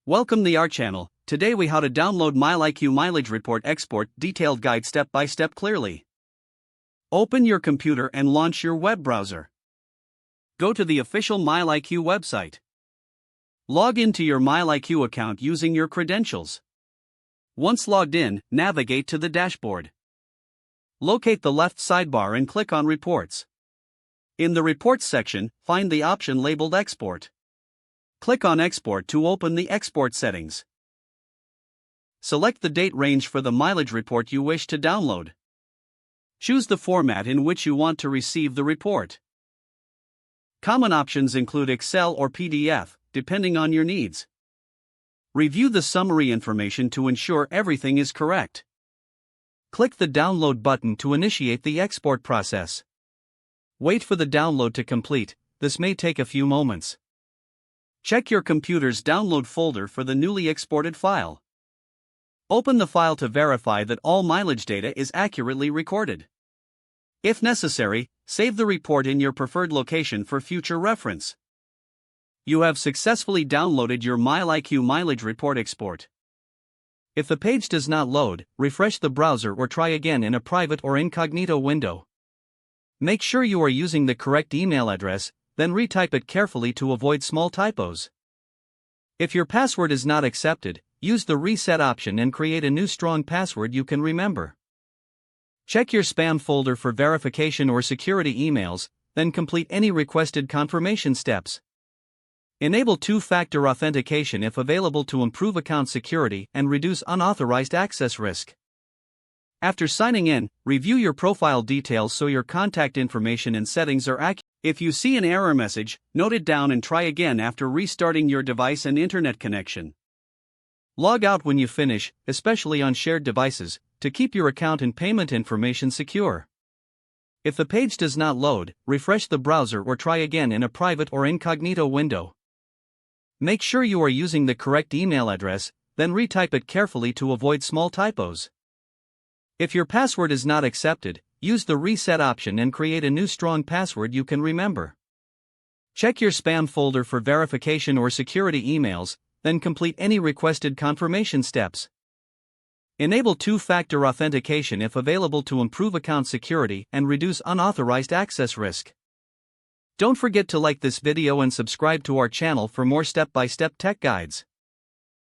Welcome to our channel. Today we how to download MileIQ mileage report export detailed guide step by step clearly. Open your computer and launch your web browser. Go to the official MileIQ website. Log into your MileIQ account using your credentials. Once logged in, navigate to the dashboard. Locate the left sidebar and click on Reports. In the Reports section, find the option labeled Export. Click on Export to open the export settings. Select the date range for the mileage report you wish to download. Choose the format in which you want to receive the report. Common options include Excel or PDF, depending on your needs. Review the summary information to ensure everything is correct. Click the Download button to initiate the export process. Wait for the download to complete. This may take a few moments. Check your computer's download folder for the newly exported file. Open the file to verify that all mileage data is accurately recorded. If necessary, save the report in your preferred location for future reference. You have successfully downloaded your MileIQ mileage report export. If the page does not load, refresh the browser or try again in a private or incognito window. Make sure you are using the correct email address, then retype it carefully to avoid small typos. If your password is not accepted, use the reset option and create a new strong password you can remember. Check your spam folder for verification or security emails, then complete any requested confirmation steps. Enable two-factor authentication if available to improve account security and reduce unauthorized access risk. After signing in, review your profile details so your contact information and settings are accurate. If you see an error message, note it down and try again after restarting your device and internet connection. Log out when you finish, especially on shared devices, to keep your account and payment information secure. If the page does not load, refresh the browser or try again in a private or incognito window. Make sure you are using the correct email address, then retype it carefully to avoid small typos. If your password is not accepted, use the reset option and create a new strong password you can remember. Check your spam folder for verification or security emails, then complete any requested confirmation steps. Enable two-factor authentication if available to improve account security and reduce unauthorized access risk. Don't forget to like this video and subscribe to our channel for more step-by-step tech guides.